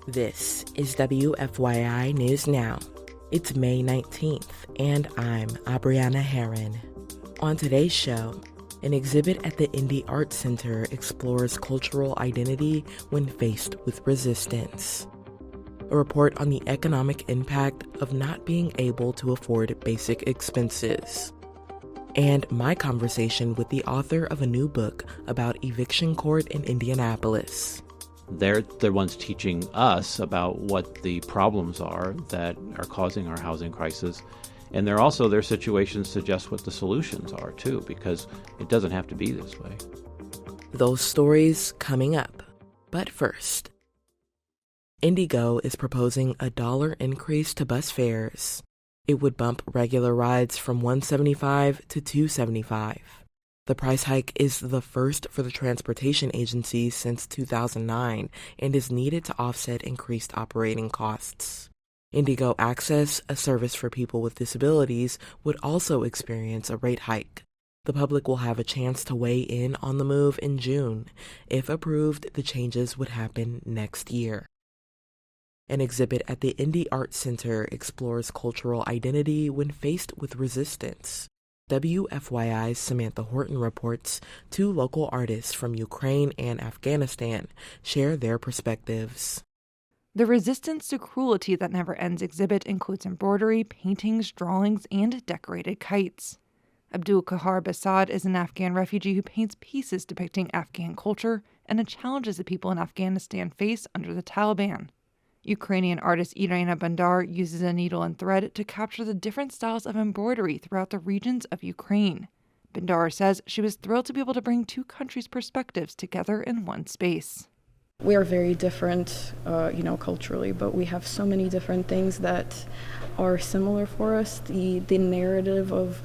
This is WFYI News Now. It's May 19th, and I'm Abriana Herron. On today's show, an exhibit at the Indy Art Center explores cultural identity when faced with resistance. A report on the economic impact of not being able to afford basic expenses. And my conversation with the author of a new book about eviction court in Indianapolis. They're the ones teaching us about what the problems are that are causing our housing crisis. And their situations suggest what the solutions are, too, because it doesn't have to be this way. Those stories coming up. But first, IndyGo is proposing a $1 increase to bus fares. It would bump regular rides from $1.75 to $2.75. The price hike is the first for the transportation agency since 2009 and is needed to offset increased operating costs. IndyGo Access, a service for people with disabilities, would also experience a rate hike. The public will have a chance to weigh in on the move in June. If approved, the changes would happen next year. An exhibit at the Indy Art Center explores cultural identity when faced with resistance. WFYI's Samantha Horton reports 2 local artists from Ukraine and Afghanistan share their perspectives. The Resistance to Cruelty That Never Ends exhibit includes embroidery, paintings, drawings, and decorated kites. Abdul Kahar Basad is an Afghan refugee who paints pieces depicting Afghan culture and the challenges that people in Afghanistan face under the Taliban. Ukrainian artist Irina Bandar uses a needle and thread to capture the different styles of embroidery throughout the regions of Ukraine. Bandar says she was thrilled to be able to bring 2 countries' perspectives together in one space. We are very different, culturally, but we have so many different things that are similar for us. The narrative of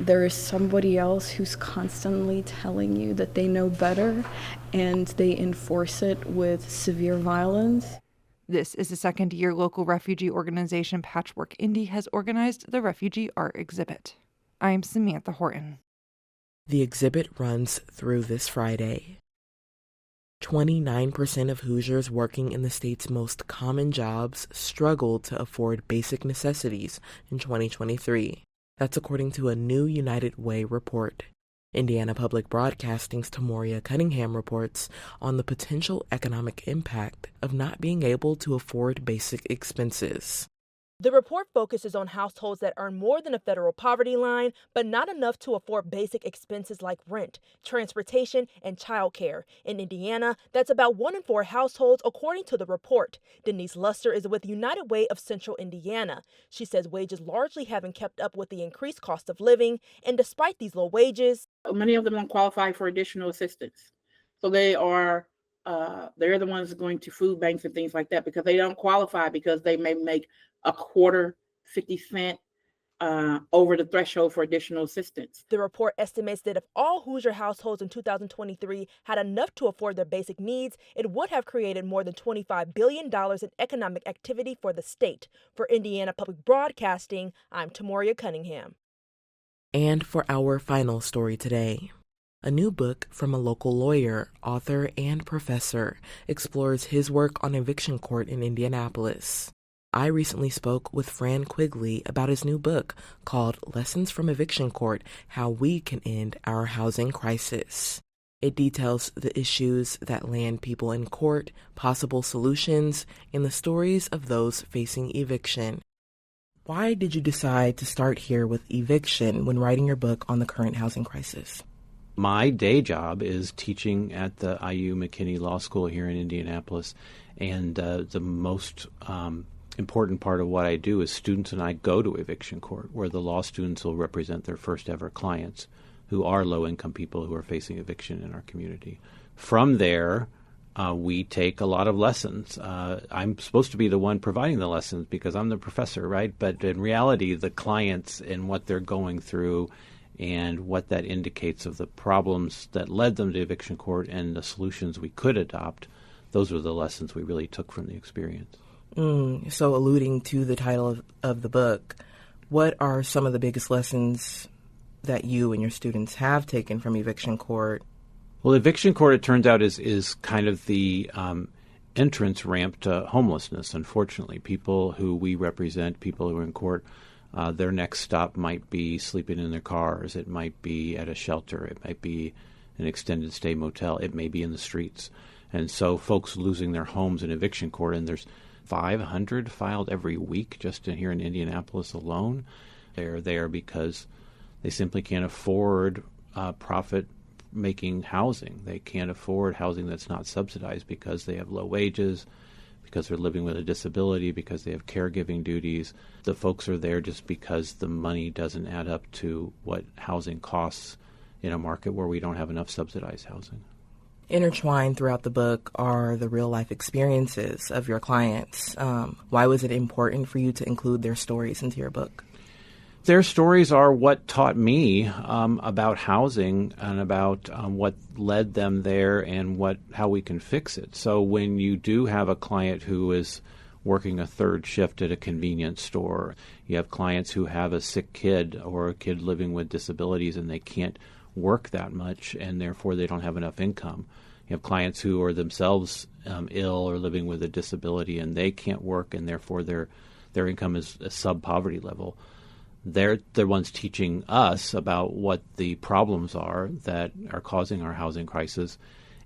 there is somebody else who's constantly telling you that they know better, and they enforce it with severe violence. This is the second year local refugee organization Patchwork Indy has organized the Refugee Art Exhibit. I'm Samantha Horton. The exhibit runs through this Friday. 29% of Hoosiers working in the state's most common jobs struggled to afford basic necessities in 2023. That's according to a new United Way report. Indiana Public Broadcasting's Tamoria Cunningham reports on the potential economic impact of not being able to afford basic expenses. The report focuses on households that earn more than a federal poverty line, but not enough to afford basic expenses like rent, transportation, and childcare. In Indiana, that's about 1 in 4 households, according to the report. Denise Luster is with United Way of Central Indiana. She says wages largely haven't kept up with the increased cost of living, and despite these low wages, many of them don't qualify for additional assistance. So they're the ones going to food banks and things like that because they don't qualify because they may make a quarter, 50 cents over the threshold for additional assistance. The report estimates that if all Hoosier households in 2023 had enough to afford their basic needs, it would have created more than $25 billion in economic activity for the state. For Indiana Public Broadcasting, I'm Tamoria Cunningham. And for our final story today, a new book from a local lawyer, author, and professor explores his work on eviction court in Indianapolis. I recently spoke with Fran Quigley about his new book called Lessons from Eviction Court: How We Can End Our Housing Crisis. It details the issues that land people in court, possible solutions, and the stories of those facing eviction. Why did you decide to start here with eviction when writing your book on the current housing crisis? My day job is teaching at the IU McKinney Law School here in Indianapolis, and the most important part of what I do is students and I go to eviction court, where the law students will represent their first ever clients, who are low-income people who are facing eviction in our community. From there, we take a lot of lessons. I'm supposed to be the one providing the lessons because I'm the professor, right? But in reality, the clients and what they're going through and what that indicates of the problems that led them to eviction court and the solutions we could adopt, those were the lessons we really took from the experience. So alluding to the title of the book, what are some of the biggest lessons that you and your students have taken from eviction court? Well, eviction court, it turns out, is kind of the entrance ramp to homelessness, unfortunately. People who we represent, people who are in court, their next stop might be sleeping in their cars. It might be at a shelter. It might be an extended stay motel. It may be in the streets. And so folks losing their homes in eviction court, and there's 500 filed every week just here in Indianapolis alone. They're there because they simply can't afford profit-making housing. They can't afford housing that's not subsidized because they have low wages, because they're living with a disability, because they have caregiving duties. The folks are there just because the money doesn't add up to what housing costs in a market where we don't have enough subsidized housing. Intertwined throughout the book are the real-life experiences of your clients. Why was it important for you to include their stories into your book? Their stories are what taught me about housing and about what led them there and how we can fix it. So when you do have a client who is working a third shift at a convenience store, you have clients who have a sick kid or a kid living with disabilities and they can't work that much and therefore they don't have enough income. You have clients who are themselves ill or living with a disability and they can't work and therefore their income is a sub-poverty level. They're the ones teaching us about what the problems are that are causing our housing crisis.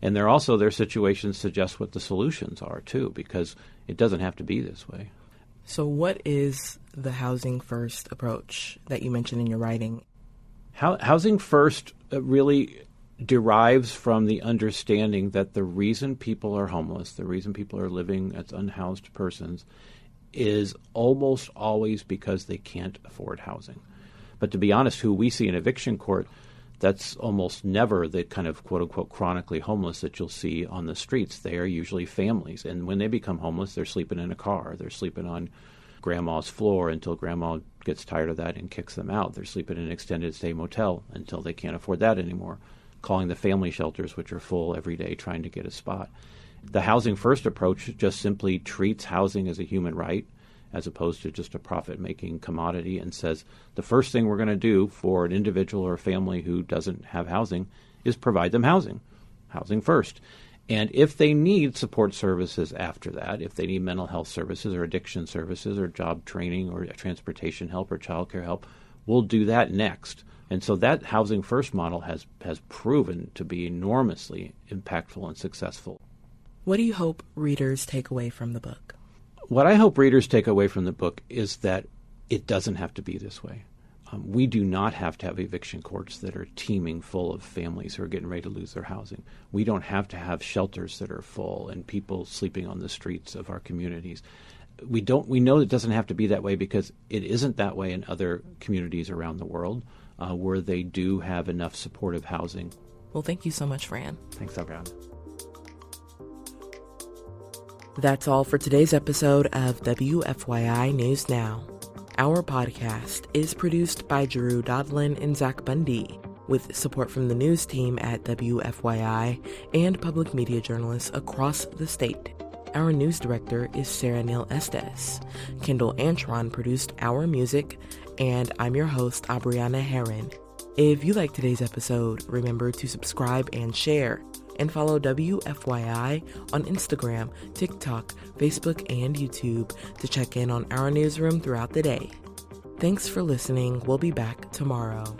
And their situations suggest what the solutions are, too, because it doesn't have to be this way. So what is the housing first approach that you mentioned in your writing? Housing first really derives from the understanding that the reason people are homeless, the reason people are living as unhoused persons, is almost always because they can't afford housing. But to be honest, who we see in eviction court, that's almost never the kind of quote-unquote chronically homeless that you'll see on the streets. They are usually families. And when they become homeless, they're sleeping in a car. They're sleeping on grandma's floor until grandma gets tired of that and kicks them out. They're sleeping in an extended stay motel until they can't afford that anymore, calling the family shelters, which are full every day, trying to get a spot. The housing first approach just simply treats housing as a human right as opposed to just a profit-making commodity and says the first thing we're going to do for an individual or a family who doesn't have housing is provide them housing first. And if they need support services after that, if they need mental health services or addiction services or job training or transportation help or childcare help, we'll do that next. And so that housing first model has proven to be enormously impactful and successful. What do you hope readers take away from the book? What I hope readers take away from the book is that it doesn't have to be this way. We do not have to have eviction courts that are teeming full of families who are getting ready to lose their housing. We don't have to have shelters that are full and people sleeping on the streets of our communities. We know it doesn't have to be that way because it isn't that way in other communities around the world where they do have enough supportive housing. Well, thank you so much, Fran. Thanks, Abriana. That's all for today's episode of WFYI News Now. Our podcast is produced by Drew Daudelin and Zach Bundy, with support from the news team at WFYI and public media journalists across the state. Our news director is Sarah Neal-Estes. Kendall Antron produced our music, and I'm your host, Abriana Herron. If you like today's episode, remember to subscribe and share, and follow WFYI on Instagram, TikTok, Facebook, and YouTube to check in on our newsroom throughout the day. Thanks for listening. We'll be back tomorrow.